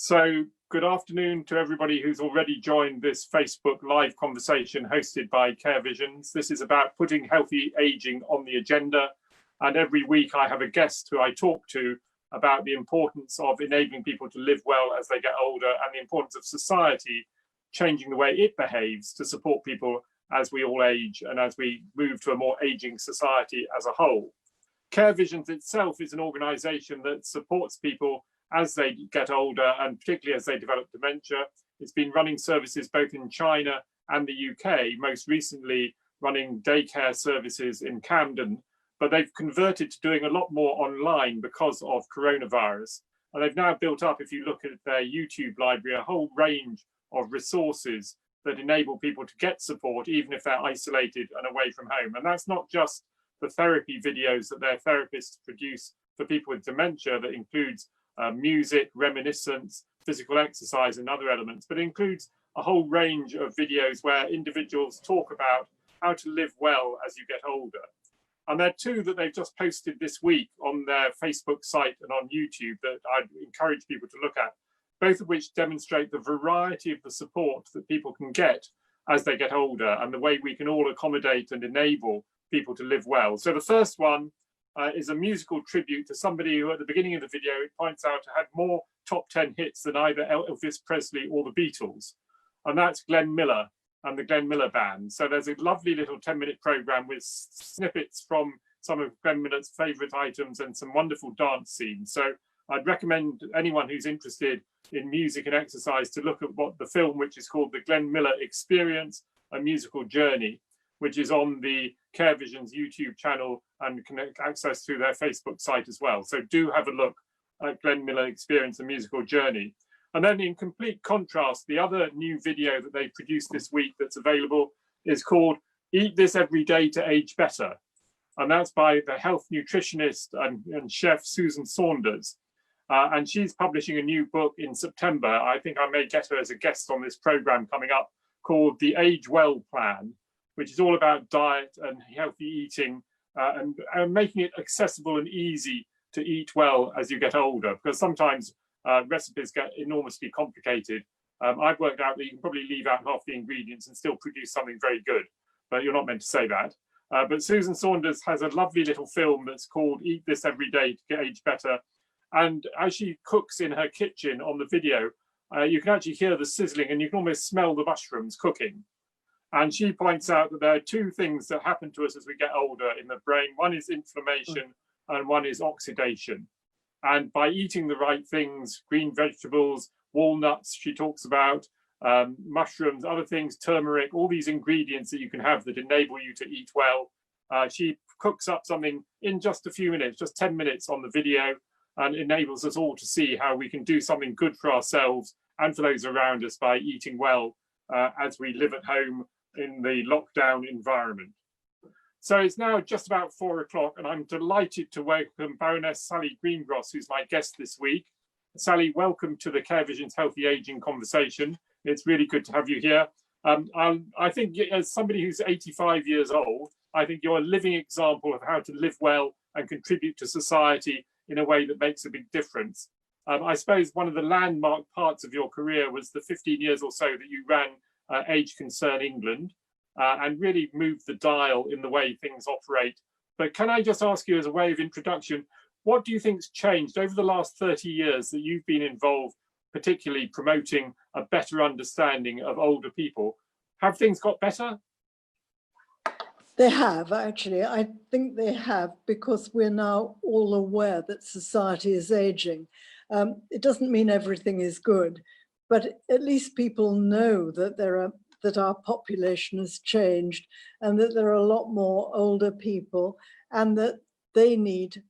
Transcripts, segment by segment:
So good afternoon to everybody who's already joined this Facebook live conversation hosted by Care Visions. This is about putting healthy aging on the agenda. And every week I have a guest who I talk to about the importance of enabling people to live well as they get older and the importance of society changing the way it behaves to support people as we all age and as we move to a more aging society as a whole. Care Visions itself is an organization that supports people as they get older and particularly as they develop dementia. It's been running services both in China and the UK, most recently running daycare services in Camden, but they've converted to doing a lot more online because of coronavirus. And they've now built up, if you look at their YouTube library, a whole range of resources that enable people to get support even if they're isolated and away from home. And that's not just the therapy videos that their therapists produce for people with dementia that includes music, reminiscence, physical exercise and other elements, but it includes a whole range of videos where individuals talk about how to live well as you get older. And there are two that they've just posted this week on their Facebook site and on YouTube that I'd encourage people to look at, both of which demonstrate the variety of the support that people can get as they get older and the way we can all accommodate and enable people to live well. So the first one is a musical tribute to somebody who at the beginning of the video, it points out had more top 10 hits than either Elvis Presley or the Beatles. And that's Glenn Miller and the Glenn Miller Band. So there's a lovely little 10-minute program with snippets from some of Glenn Miller's favorite items and some wonderful dance scenes. So I'd recommend anyone who's interested in music and exercise to look at what the film, which is called The Glenn Miller Experience, A Musical Journey, which is on the Care Visions YouTube channel and can access through their Facebook site as well. So do have a look at Glenn Miller Experience, A Musical Journey. And then in complete contrast, the other new video that they produced this week that's available is called Eat This Every Day to Age Better. And that's by the health nutritionist and chef Susan Saunders. And she's publishing a new book in September. I think I may get her as a guest on this program coming up, called The Age Well Plan, which is all about diet and healthy eating and making it accessible and easy to eat well as you get older, because sometimes recipes get enormously complicated. I've worked out that you can probably leave out half the ingredients and still produce something very good, but you're not meant to say that. But Susan Saunders has a lovely little film that's called Eat This Every Day to Age Better. And as she cooks in her kitchen on the video, you can actually hear the sizzling and you can almost smell the mushrooms cooking. And she points out that there are two things that happen to us as we get older in the brain. One is inflammation and one is oxidation. And by eating the right things, green vegetables, walnuts, she talks about, mushrooms, other things, turmeric, all these ingredients that you can have that enable you to eat well. She cooks up something in just a few minutes, just 10 minutes on the video, and enables us all to see how we can do something good for ourselves and for those around us by eating well as we live at home in the lockdown environment. So it's now just about 4 o'clock and I'm delighted to welcome Baroness Sally Greengross, who's my guest this week. Sally, welcome to the Care Visions Healthy Aging conversation. It's really good to have you here. I think as somebody who's 85 years old, I think you're a living example of how to live well and contribute to society in a way that makes a big difference. I suppose one of the landmark parts of your career was the 15 years or so that you ran Age Concern England and really moved the dial in the way things operate. But can I just ask you as a way of introduction, what do you think's changed over the last 30 years that you've been involved, particularly promoting a better understanding of older people? Have things got better? They have, actually. I think they have, because we're now all aware that society is aging. It doesn't mean everything is good, but at least people know that that our population has changed and that there are a lot more older people and that they need,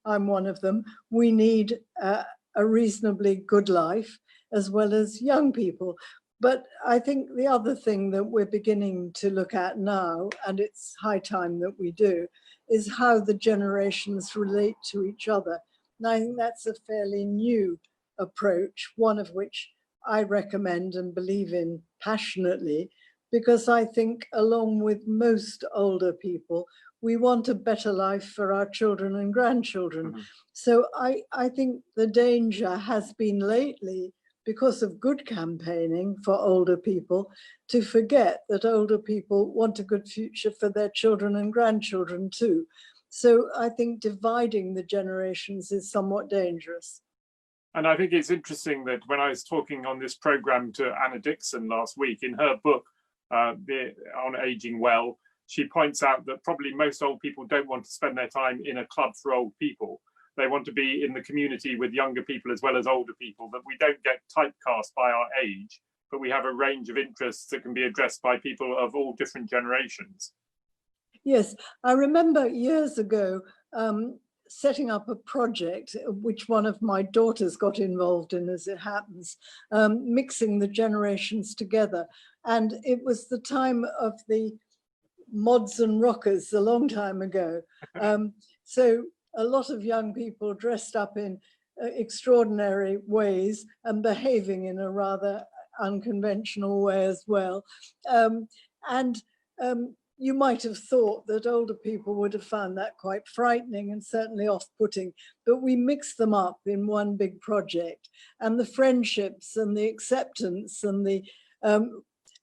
I'm one of them, we need a reasonably good life as well as young people. But I think the other thing that we're beginning to look at now, and it's high time that we do, is how the generations relate to each other. And I think that's a fairly new approach, one of which I recommend and believe in passionately, because I think along with most older people, we want a better life for our children and grandchildren. Mm-hmm. So I think the danger has been lately, because of good campaigning for older people, to forget that older people want a good future for their children and grandchildren too. So I think dividing the generations is somewhat dangerous. And I think it's interesting that when I was talking on this program to Anna Dixon last week, in her book on aging well, she points out that probably most old people don't want to spend their time in a club for old people. They want to be in the community with younger people as well as older people, that we don't get typecast by our age, but we have a range of interests that can be addressed by people of all different generations. Yes, I remember years ago setting up a project, which one of my daughters got involved in, as it happens, mixing the generations together. And it was the time of the mods and rockers a long time ago. So a lot of young people dressed up in extraordinary ways and behaving in a rather unconventional way as well. You might have thought that older people would have found that quite frightening and certainly off-putting, but we mixed them up in one big project, and the friendships and the acceptance and the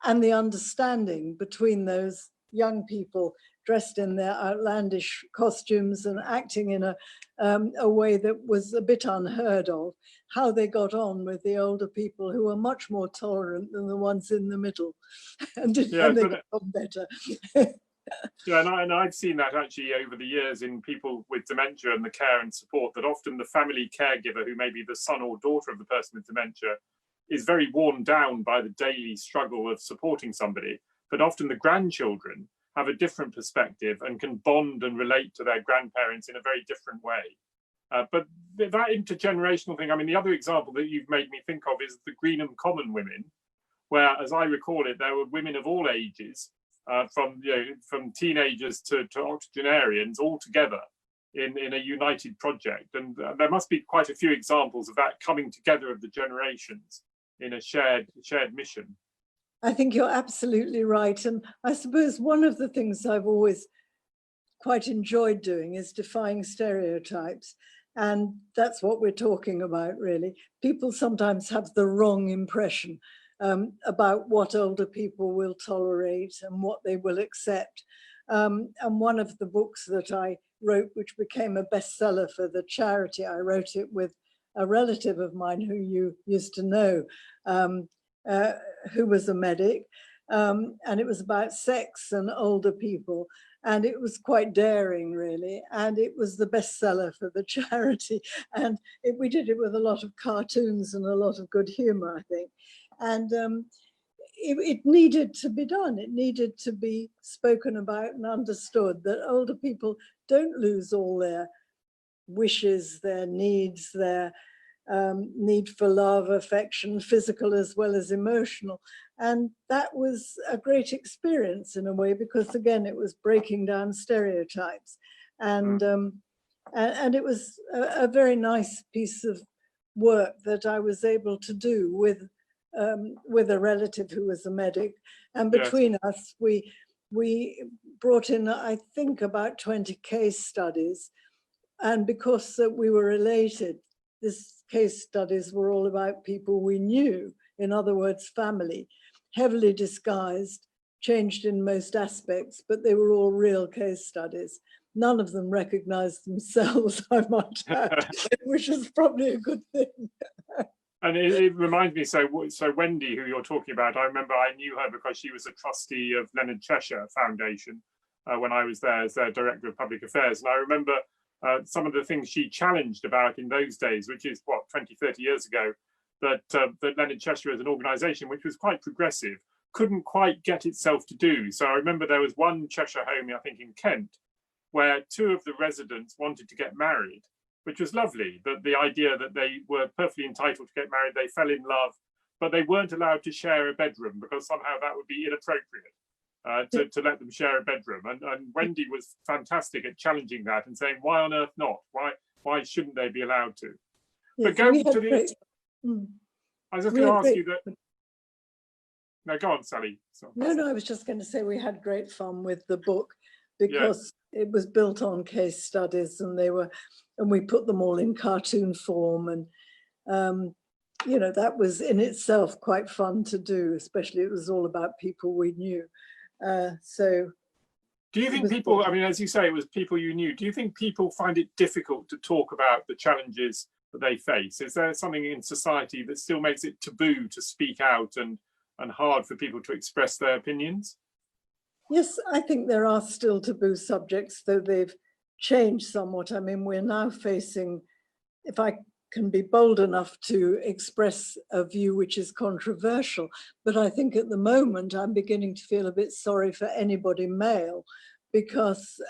understanding between those young people dressed in their outlandish costumes and acting in a way that was a bit unheard of, how they got on with the older people who were much more tolerant than the ones in the middle, and they got on better. Yeah, and I've seen that actually over the years in people with dementia and the care and support, that often the family caregiver, who may be the son or daughter of the person with dementia, is very worn down by the daily struggle of supporting somebody. But often the grandchildren have a different perspective and can bond and relate to their grandparents in a very different way. But that intergenerational thing, I mean, the other example that you've made me think of is the Greenham Common women, where, as I recall it, there were women of all ages, from teenagers to octogenarians, all together in a united project. And there must be quite a few examples of that coming together of the generations in a shared mission. I think you're absolutely right. And I suppose one of the things I've always quite enjoyed doing is defying stereotypes. And that's what we're talking about, really. People sometimes have the wrong impression about what older people will tolerate and what they will accept. And one of the books that I wrote, which became a bestseller for the charity, I wrote it with a relative of mine who you used to know, who was a medic, and it was about sex and older people, and it was quite daring, really, and it was the bestseller for the charity, and we did it with a lot of cartoons and a lot of good humor, I think, and it needed to be done. It needed to be spoken about and understood that older people don't lose all their wishes, their needs, their need for love, affection, physical as well as emotional. And that was a great experience in a way, because again, it was breaking down stereotypes. And it was a very nice piece of work that I was able to do with a relative who was a medic. And between us, we brought in, I think, about 20 case studies. And because we were related, these case studies were all about people we knew, in other words, family, heavily disguised, changed in most aspects, but they were all real case studies. None of them recognized themselves, I might add, which is probably a good thing. And it reminds me, so Wendy, who you're talking about, I remember I knew her because she was a trustee of Leonard Cheshire Foundation when I was there as their Director of Public Affairs. And I remember some of the things she challenged about in those days, which is, 20, 30 years ago, that Leonard Cheshire as an organisation, which was quite progressive, couldn't quite get itself to do. So I remember there was one Cheshire home, I think in Kent, where two of the residents wanted to get married, which was lovely, that the idea that they were perfectly entitled to get married, they fell in love, but they weren't allowed to share a bedroom because somehow that would be inappropriate to let them share a bedroom. And Wendy was fantastic at challenging that and saying, why on earth not? Why shouldn't they be allowed to? But go to the... I was just going to ask you that... No, go on, Sally. No, I was just going to say we had great fun with the book, because it was built on case studies, and we put them all in cartoon form, and you know, that was in itself quite fun to do, especially it was all about people we knew. So do you think people, I mean, as you say, it was people you knew, do you think people find it difficult to talk about the challenges that they face? Is there something in society that still makes it taboo to speak out and hard for people to express their opinions? Yes, I think there are still taboo subjects, though they've changed somewhat. I mean, we're now facing, if I can be bold enough to express a view which is controversial, but I think at the moment I'm beginning to feel a bit sorry for anybody male, because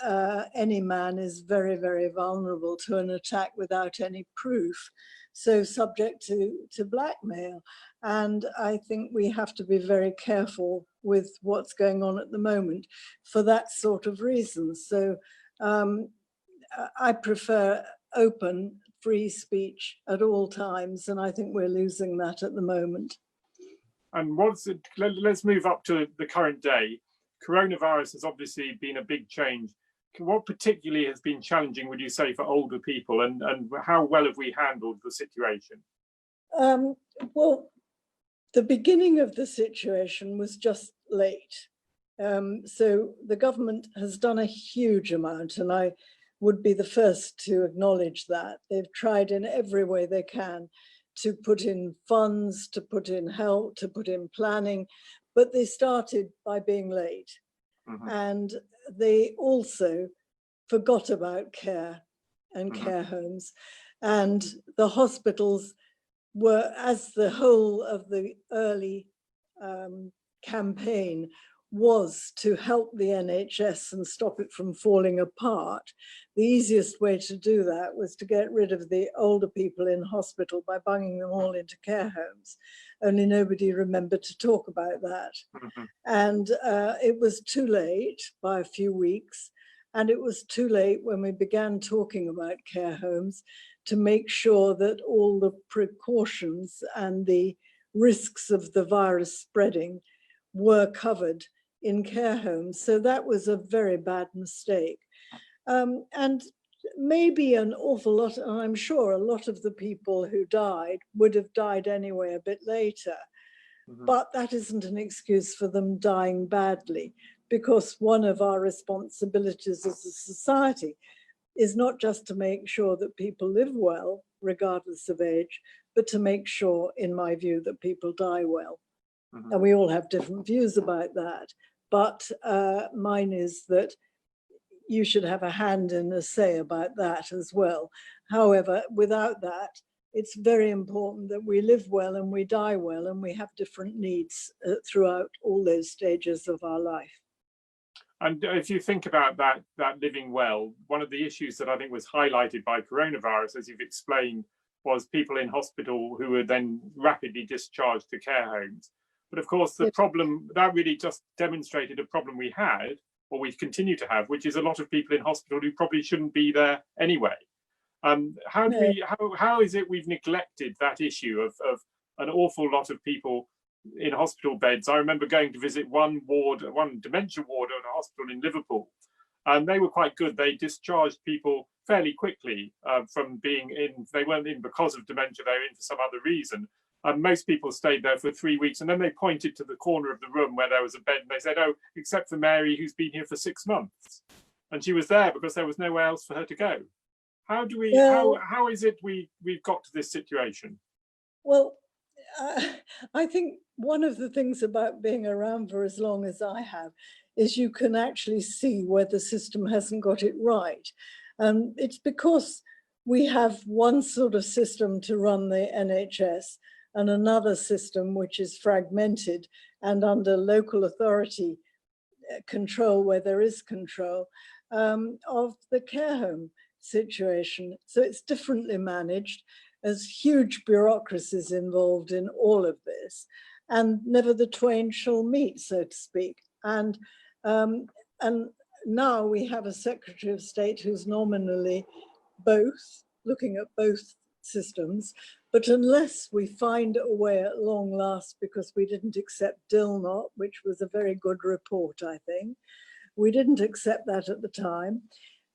any man is very, very vulnerable to an attack without any proof, so subject to blackmail. And I think we have to be very careful with what's going on at the moment for that sort of reason. So I prefer open, free speech at all times, and I think we're losing that at the moment. And let's move up to the current day. Coronavirus has obviously been a big change. What particularly has been challenging, would you say, for older people, and how well have we handled the situation? Well, the beginning of the situation was just late. So the government has done a huge amount, and I would be the first to acknowledge that. They've tried in every way they can to put in funds, to put in help, to put in planning, but they started by being late. Mm-hmm. And they also forgot about care and mm-hmm. care homes. And the hospitals were, as the whole of the early campaign was to help the NHS and stop it from falling apart, the easiest way to do that was to get rid of the older people in hospital by bunging them all into care homes. Only nobody remembered to talk about that. Mm-hmm. And it was too late by a few weeks. And it was too late when we began talking about care homes to make sure that all the precautions and the risks of the virus spreading were covered in care homes. So that was a very bad mistake. And maybe an awful lot, and I'm sure a lot of the people who died would have died anyway a bit later. Mm-hmm. But that isn't an excuse for them dying badly, because one of our responsibilities as a society is not just to make sure that people live well, regardless of age, but to make sure, in my view, that people die well. Mm-hmm. And we all have different views about that. But mine is that you should have a hand in a say about that as well. However, without that, it's very important that we live well and we die well, and we have different needs throughout all those stages of our life. And if you think about that living well, one of the issues that I think was highlighted by coronavirus, as you've explained, was people in hospital who were then rapidly discharged to care homes. But of course, the problem, that really just demonstrated a problem we had, or we continue to have, which is a lot of people in hospital who probably shouldn't be there anyway. How is it we've neglected that issue of an awful lot of people in hospital beds? I remember going to visit one dementia ward at a hospital in Liverpool, and they were quite good. They discharged people fairly quickly from being in. They weren't in because of dementia, they were in for some other reason. Most people stayed there for 3 weeks, and then they pointed to the corner of the room where there was a bed, and they said, "Oh, except for Mary, who's been here for 6 months." And she was there because there was nowhere else for her to go. How do we? How is it we've got to this situation? Well, I think one of the things about being around for as long as I have is you can actually see where the system hasn't got it right. It's because we have one sort of system to run the NHS and another system which is fragmented and under local authority control, where there is control, of the care home situation. So it's differently managed. There's huge bureaucracies involved in all of this, and never the twain shall meet, so to speak. And now we have a Secretary of State who's nominally both, looking at both systems, but unless we find a way at long last, because we didn't accept Dilnot, which was a very good report, I think, We didn't accept that at the time.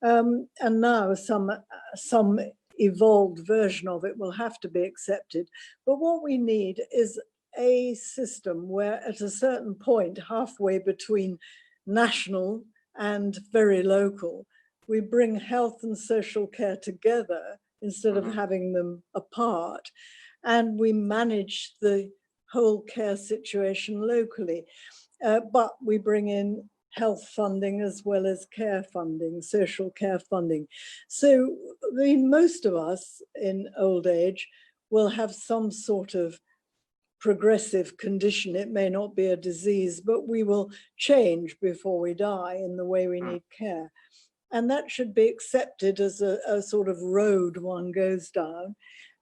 And now some evolved version of it will have to be accepted. But what we need is a system where at a certain point, halfway between national and very local, we bring health and social care together instead of having them apart, and we manage the whole care situation locally. But we bring in health funding as well as care funding, social care funding. So most of us in old age will have some sort of progressive condition. It may not be a disease, but we will change before we die in the way we need care. And that should be accepted as a sort of road one goes down.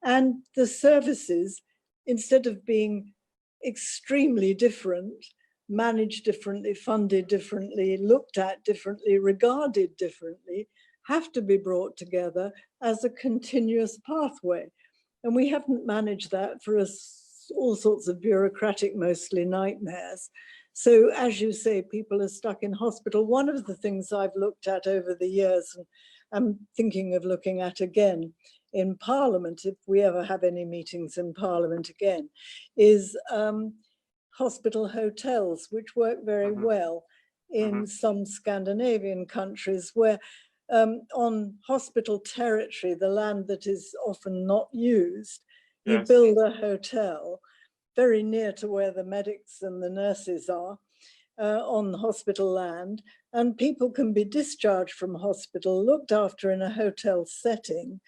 And the services, instead of being extremely different, managed differently, funded differently, looked at differently, regarded differently, have to be brought together as a continuous pathway. And we haven't managed that for all sorts of bureaucratic, mostly nightmares. So as you say, people are stuck in hospital. One of the things I've looked at over the years, and I'm thinking of looking at again in Parliament, if we ever have any meetings in Parliament again, is hospital hotels, which work very well in some Scandinavian countries, where on hospital territory, the land that is often not used, you build a hotel very near to where the medics and the nurses are on hospital land, and people can be discharged from hospital, looked after in a hotel setting,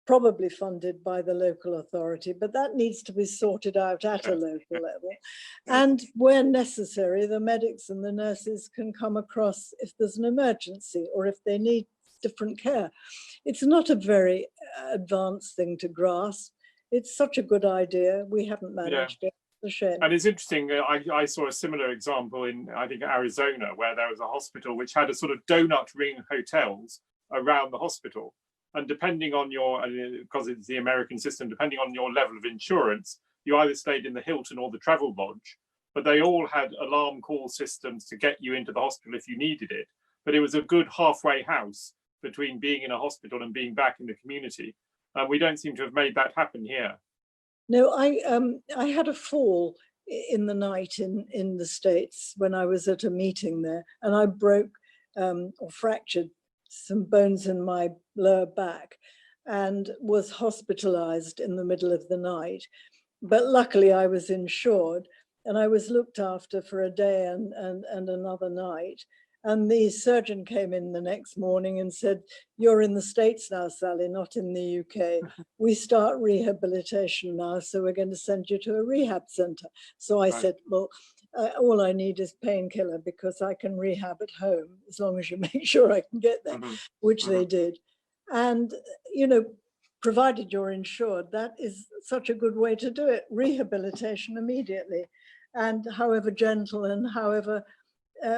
probably funded by the local authority, but that needs to be sorted out at a local level. And where necessary, the medics and the nurses can come across if there's an emergency or if they need different care. It's not a very advanced thing to grasp. It's such a good idea. We haven't managed it. It's a shame. And it's interesting, I saw a similar example in, I think, Arizona, where there was a hospital which had a sort of donut ring hotels around the hospital. And depending on your, because it's the American system, depending on your level of insurance, you either stayed in the Hilton or the Travel Lodge, but they all had alarm call systems to get you into the hospital if you needed it. But it was a good halfway house between being in a hospital and being back in the community. We don't seem to have made that happen here. No, I had a fall in the night in the States when I was at a meeting there, and I broke or fractured some bones in my lower back and was hospitalized in the middle of the night. But luckily I was insured, and I was looked after for a day and another night. And the surgeon came in the next morning and said, "You're in the States now, Sally, not in the UK. We start rehabilitation now, so we're going to send you to a rehab center." So I said, well, all I need is painkiller because I can rehab at home as long as you make sure I can get there, which they did. And, you know, provided you're insured, that is such a good way to do it. Rehabilitation immediately. And however gentle and however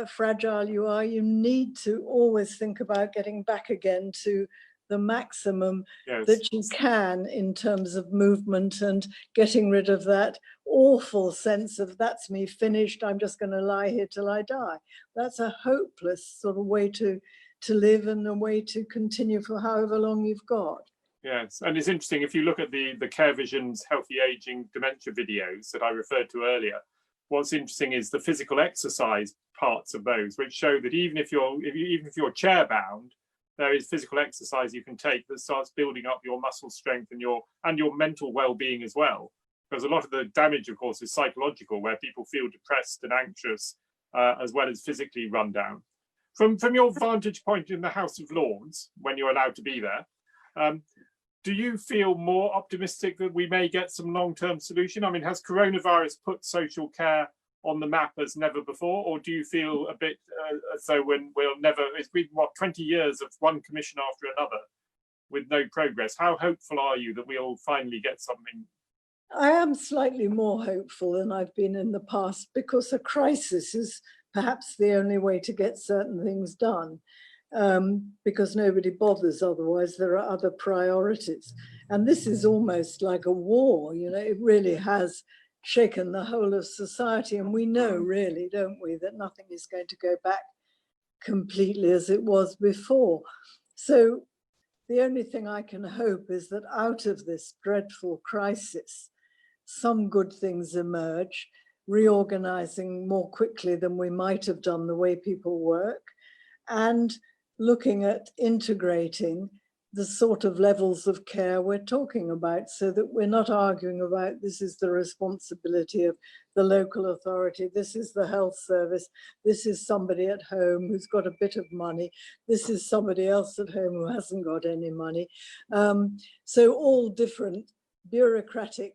fragile you are, you need to always think about getting back again to the maximum that you can in terms of movement and getting rid of that awful sense of that's me finished, I'm just going to lie here till I die. That's a hopeless sort of way to live and a way to continue for however long you've got. Yes, and it's interesting, if you look at the Care Vision's healthy aging dementia videos that I referred to earlier, what's interesting is the physical exercise parts of those, which show that even if you're chair bound, there is physical exercise you can take that starts building up your muscle strength and your mental well-being as well. Because a lot of the damage, of course, is psychological, where people feel depressed and anxious, as well as physically run down. From your vantage point in the House of Lords, when you're allowed to be there, do you feel more optimistic that we may get some long-term solution? I mean, has coronavirus put social care on the map as never before, or do you feel a bit as though it's been, 20 years of one commission after another with no progress? How hopeful are you that we'll finally get something? I am slightly more hopeful than I've been in the past, because a crisis is perhaps the only way to get certain things done. Because nobody bothers otherwise. There are other priorities. And this is almost like a war, you know, it really has shaken the whole of society. And we know really, don't we, that nothing is going to go back completely as it was before. So the only thing I can hope is that out of this dreadful crisis, some good things emerge, reorganizing more quickly than we might have done the way people work, and looking at integrating the sort of levels of care we're talking about, so that we're not arguing about this is the responsibility of the local authority, this is the health service, this is somebody at home who's got a bit of money, this is somebody else at home who hasn't got any money. So all different bureaucratic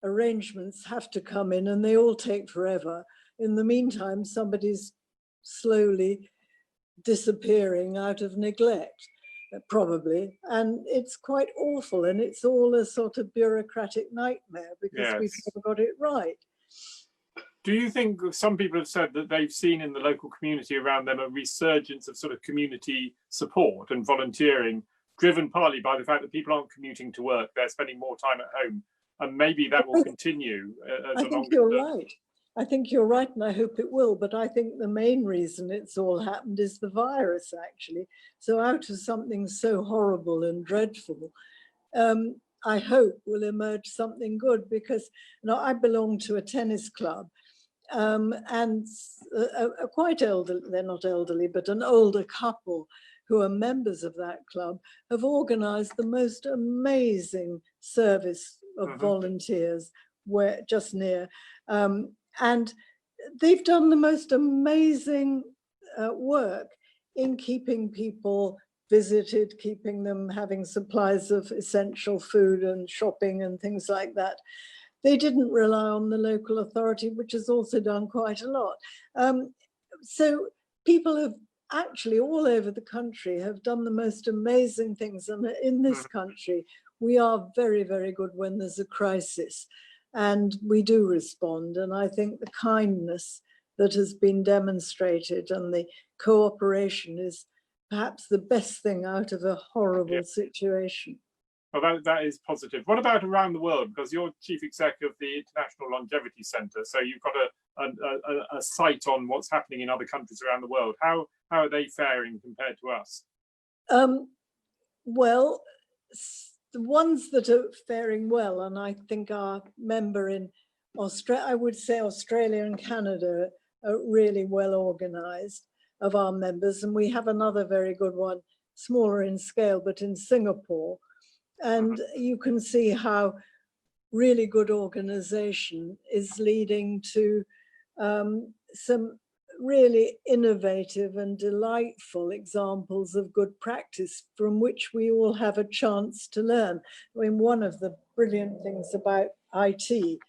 arrangements have to come in, and they all take forever. In the meantime, somebody's slowly disappearing out of neglect, probably, and it's quite awful, and it's all a sort of bureaucratic nightmare because we've never got it right. Do you think some people have said that they've seen in the local community around them a resurgence of sort of community support and volunteering, driven partly by the fact that people aren't commuting to work, they're spending more time at home, and maybe that will continue as I think you're right. I think you're right, and I hope it will. But I think the main reason it's all happened is the virus, actually. So out of something so horrible and dreadful, I hope will emerge something good, because I belong to a tennis club, and a quite elderly, they're not elderly, but an older couple who are members of that club have organized the most amazing service of volunteers where just near. And they've done the most amazing work in keeping people visited, keeping them having supplies of essential food and shopping and things like that. They didn't rely on the local authority, which has also done quite a lot. So people have actually all over the country have done the most amazing things. And in this country, we are very, very good when there's a crisis. And we do respond. And I think the kindness that has been demonstrated and the cooperation is perhaps the best thing out of a horrible situation. Well, that is positive. What about around the world? Because you're chief executive of the International Longevity Centre, so you've got a sight on what's happening in other countries around the world. How are they faring compared to us? Well, the ones that are faring well, and I think our member in Australia, I would say Australia and Canada are really well organized of our members. And we have another very good one, smaller in scale, but in Singapore. And you can see how really good organization is leading to some really innovative and delightful examples of good practice from which we all have a chance to learn. I mean, one of the brilliant things about IT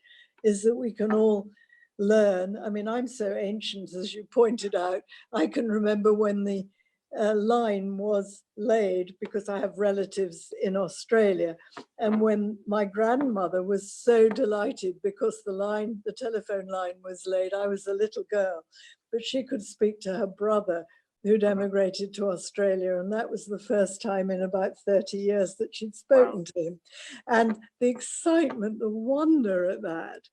is that we can all learn. I mean, I'm so ancient, as you pointed out. I can remember when the line was laid, because I have relatives in Australia, and when my grandmother was so delighted because the telephone line was laid. I was a little girl, but she could speak to her brother who'd emigrated to Australia, and that was the first time in about 30 years that she'd spoken to him. And the excitement, the wonder at that.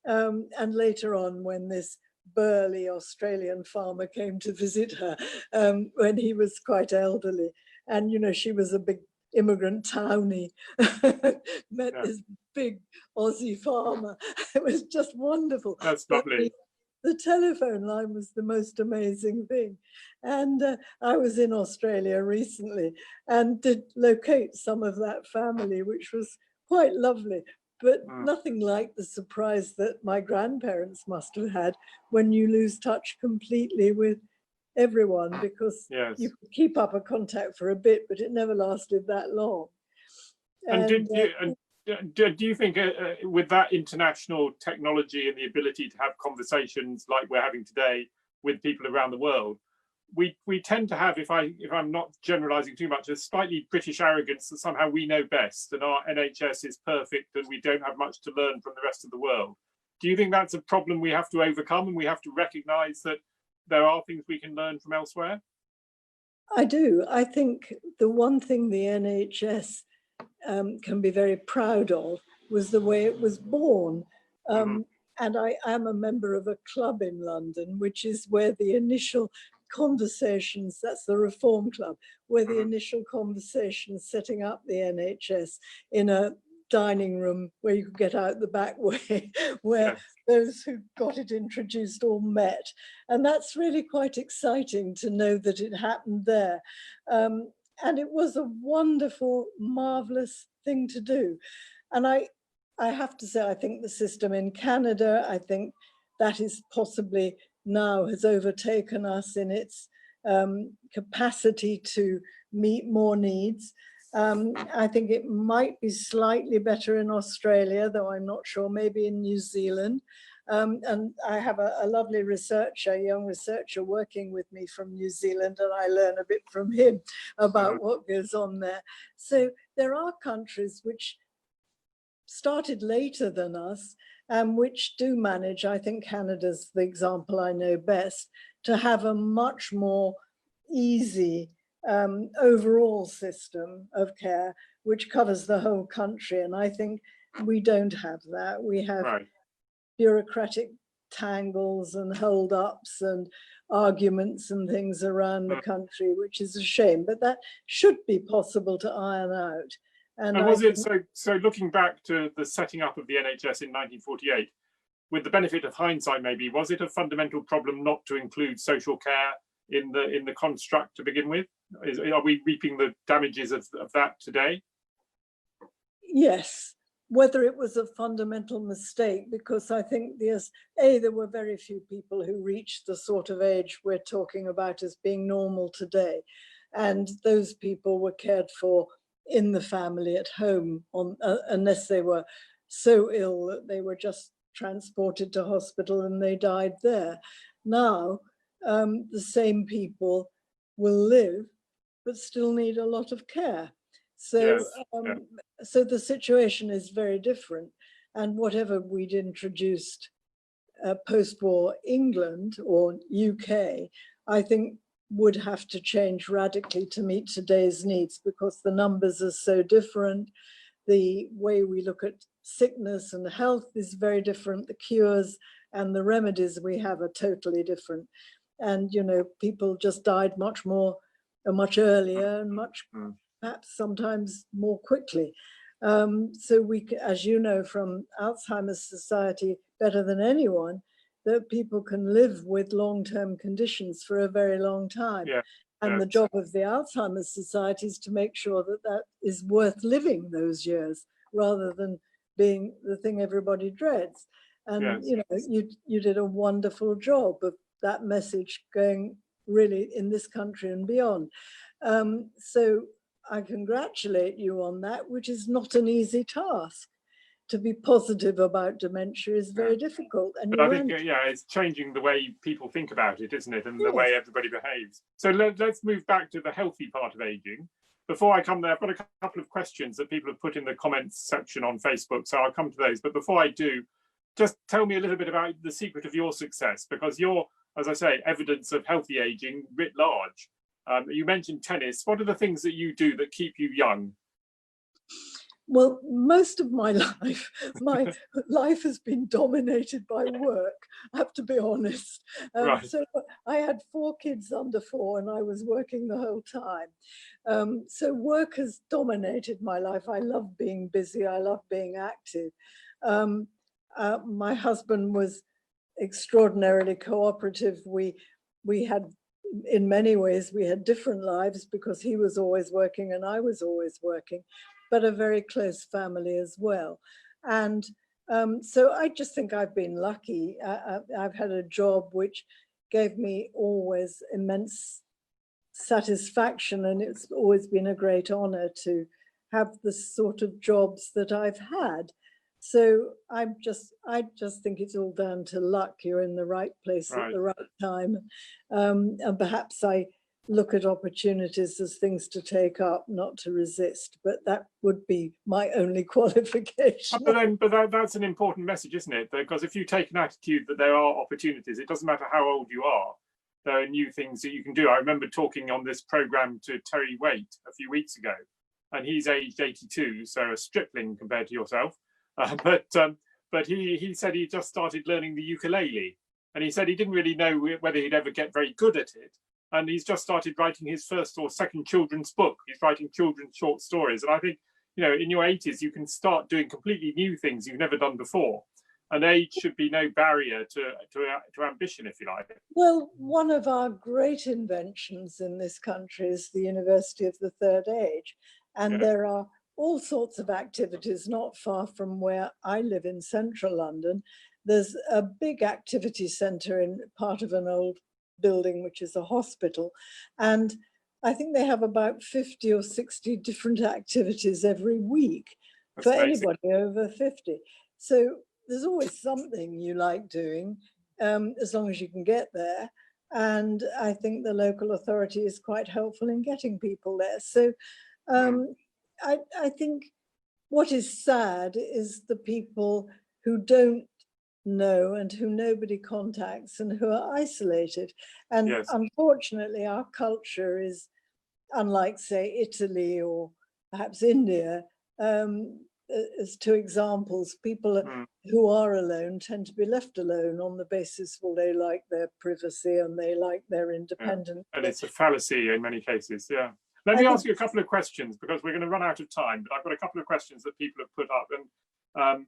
And later on, when this burly Australian farmer came to visit her when he was quite elderly, and she was a big immigrant townie, met this big Aussie farmer. It was just wonderful. That's lovely. The telephone line was the most amazing thing. And I was in Australia recently and did locate some of that family, which was quite lovely. But nothing like the surprise that my grandparents must have had when you lose touch completely with everyone, because you could keep up a contact for a bit, but it never lasted that long. And do you think with that international technology and the ability to have conversations like we're having today with people around the world, we tend to have, if I'm not generalizing too much, a slightly British arrogance that somehow we know best and our NHS is perfect and we don't have much to learn from the rest of the world? Do you think that's a problem we have to overcome, and we have to recognize that there are things we can learn from elsewhere? I do. I think the one thing the NHS can be very proud of was the way it was born. And I am a member of a club in London, which is where the initial conversations, that's the Reform Club, were the initial conversations setting up the NHS in a dining room where you could get out the back way, where those who got it introduced all met. And that's really quite exciting to know that it happened there. And it was a wonderful, marvelous thing to do. And I have to say, I think the system in Canada, I think that is possibly now has overtaken us in its capacity to meet more needs. I think it might be slightly better in Australia, though I'm not sure, maybe in New Zealand. And I have a lovely researcher, young researcher working with me from New Zealand, and I learn a bit from him about what goes on there. So there are countries which started later than us and which do manage, I think Canada's the example I know best, to have a much more easy overall system of care, which covers the whole country. And I think we don't have that. We have bureaucratic tangles and hold-ups and arguments and things around the country, which is a shame, but that should be possible to iron out. And was it so looking back to the setting up of the NHS in 1948, with the benefit of hindsight maybe, was it a fundamental problem not to include social care in the construct to begin with? Are we reaping the damages of that today? Yes, whether it was a fundamental mistake, because I think there were very few people who reached the sort of age we're talking about as being normal today. And those people were cared for in the family at home, unless they were so ill that they were just transported to hospital and they died there. Now, the same people will live, but still need a lot of care. So, so the situation is very different. And whatever we'd introduced post-war England or UK, I think would have to change radically to meet today's needs, because the numbers are so different. The way we look at sickness and health is very different. The cures and the remedies we have are totally different. And, you know, people just died much earlier and perhaps sometimes more quickly. So we, as you know, from Alzheimer's Society better than anyone, that people can live with long-term conditions for a very long time. And the job of the Alzheimer's Society is to make sure that that is worth living those years, rather than being the thing everybody dreads. And you know, you did a wonderful job of that message going really in this country and beyond. So I congratulate you on that, which is not an easy task. To be positive about dementia is very difficult. And but I think, it's changing the way people think about it, isn't it? And the way everybody behaves. So let's move back to the healthy part of aging. Before I come there, I've got a couple of questions that people have put in the comments section on Facebook. So I'll come to those. But before I do, just tell me a little bit about the secret of your success, because you're, as I say, evidence of healthy aging writ large. You mentioned tennis. What are the things that you do that keep you young? Well, most of my life has been dominated by work, I have to be honest. So I had 4 kids under 4 and I was working the whole time. So work has dominated my life. I love being busy. I love being active. My husband was extraordinarily cooperative. We had, in many ways, we had different lives because he was always working and I was always working, but a very close family as well. And so I just think I've been lucky. I've had a job which gave me always immense satisfaction, and it's always been a great honor to have the sort of jobs that I've had. So I just think it's all down to luck. You're in the right place at the right time. And perhaps I look at opportunities as things to take up, not to resist. But that would be my only qualification. But that's an important message, isn't it? Because if you take an attitude that there are opportunities, it doesn't matter how old you are, there are new things that you can do. I remember talking on this program to Terry Waite a few weeks ago, and he's aged 82, so a stripling compared to yourself. But he said he just started learning the ukulele, and he said he didn't really know whether he'd ever get very good at it. and he's just started writing his first or second children's book. He's writing children's short stories. And I think, you know, in your 80s, you can start doing completely new things you've never done before. And age should be no barrier to ambition, if you like. Well, one of our great inventions in this country is the University of the Third Age. And there are all sorts of activities not far from where I live in central London. There's a big activity centre in part of an old building, which is a hospital. And I think they have about 50 or 60 different activities every week. That's for amazing. Anybody over 50. So there's always something you like doing, as long as you can get there. And I think the local authority is quite helpful in getting people there. So I think what is sad is the people who don't know and who nobody contacts and who are isolated. And unfortunately, our culture is, unlike, say, Italy or perhaps India, as two examples, people who are alone tend to be left alone on the basis, well, they like their privacy and they like their independence. And it's a fallacy in many cases, Let me ask you a couple of questions, because we're going to run out of time, but I've got a couple of questions that people have put up. And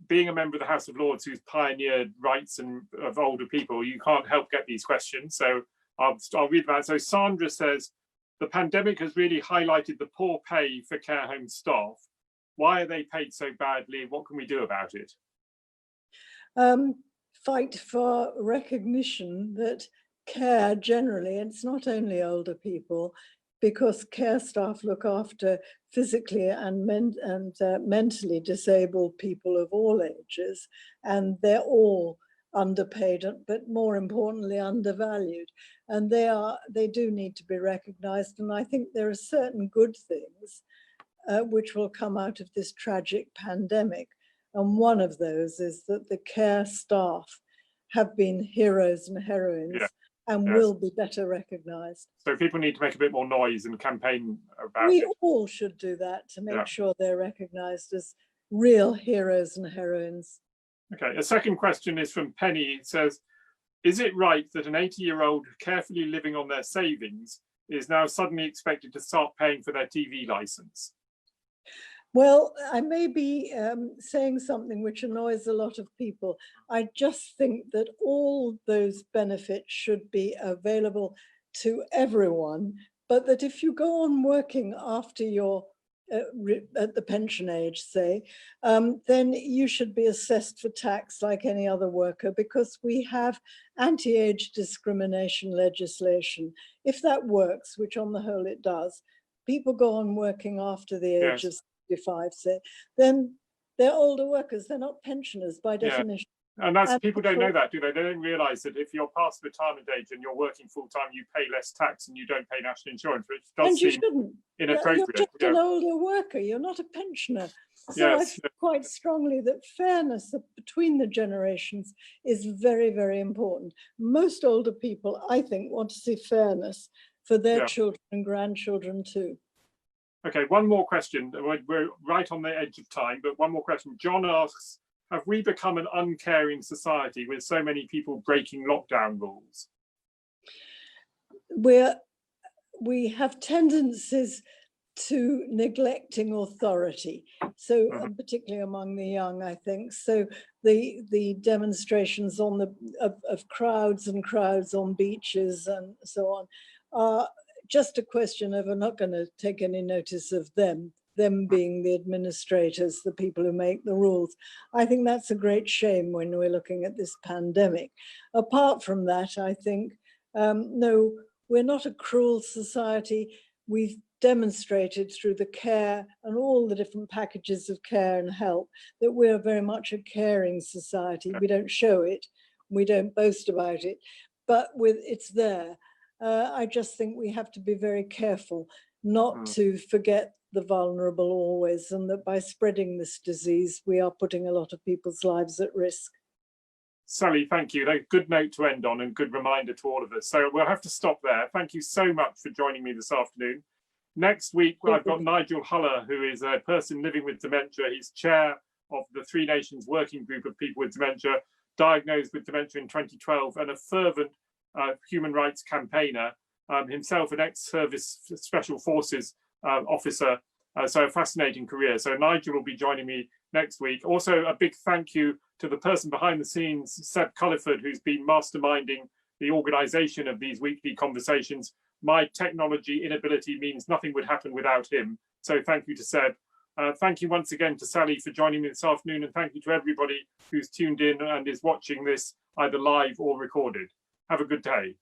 being a member of the House of Lords who's pioneered rights of older people, you can't help get these questions. So I'll read them out. So Sandra says, the pandemic has really highlighted the poor pay for care home staff. Why are they paid so badly? What can we do about it? Fight for recognition that care generally, and it's not only older people, because care staff look after physically and mentally disabled people of all ages, and they're all underpaid, but more importantly, undervalued. And they do need to be recognized. And I think there are certain good things which will come out of this tragic pandemic. And one of those is that the care staff have been heroes and heroines and will be better recognized. So people need to make a bit more noise and campaign about it. We all should do that to make sure they're recognized as real heroes and heroines. Okay, a second question is from Penny. It says, is it right that an 80-year-old carefully living on their savings is now suddenly expected to start paying for their TV license? Well, I may be saying something which annoys a lot of people. I just think that all those benefits should be available to everyone, but that if you go on working after you're at the pension age, say, then you should be assessed for tax like any other worker, because we have anti-age discrimination legislation. If that works, which on the whole it does, people go on working after the age of 65, say, then they're older workers, they're not pensioners by definition. And that's, people don't know that, do they? They don't realise that if you're past retirement age and you're working full-time, you pay less tax and you don't pay national insurance, which does seem inappropriate. You're just an older worker, you're not a pensioner. So I feel quite strongly that fairness between the generations is very, very important. Most older people, I think, want to see fairness for their children and grandchildren too. Okay, one more question. We're right on the edge of time, but one more question. John asks, have we become an uncaring society with so many people breaking lockdown rules? We have tendencies to neglecting authority, so particularly among the young, I think. So the demonstrations of crowds and crowds on beaches and so on are just a question of, we're not going to take any notice of them being the administrators, the people who make the rules. I think that's a great shame when we're looking at this pandemic. Apart from that, I think, no, we're not a cruel society. We've demonstrated through the care and all the different packages of care and help that we're very much a caring society. We don't show it, we don't boast about it, but it's there. I just think we have to be very careful not to forget the vulnerable always, and that by spreading this disease, we are putting a lot of people's lives at risk. Sally, thank you. A good note to end on and good reminder to all of us. So we'll have to stop there. Thank you so much for joining me this afternoon. Next week, I've got Nigel Huller, who is a person living with dementia. He's chair of the Three Nations Working Group of People with Dementia, diagnosed with dementia in 2012, and a fervent human rights campaigner, himself an ex-service Special Forces officer, so a fascinating career. So Nigel will be joining me next week. Also, a big thank you to the person behind the scenes, Seb Culliford, who's been masterminding the organisation of these weekly conversations. My technology inability means nothing would happen without him. So thank you to Seb. Thank you once again to Sally for joining me this afternoon, and thank you to everybody who's tuned in and is watching this either live or recorded. Have a good day.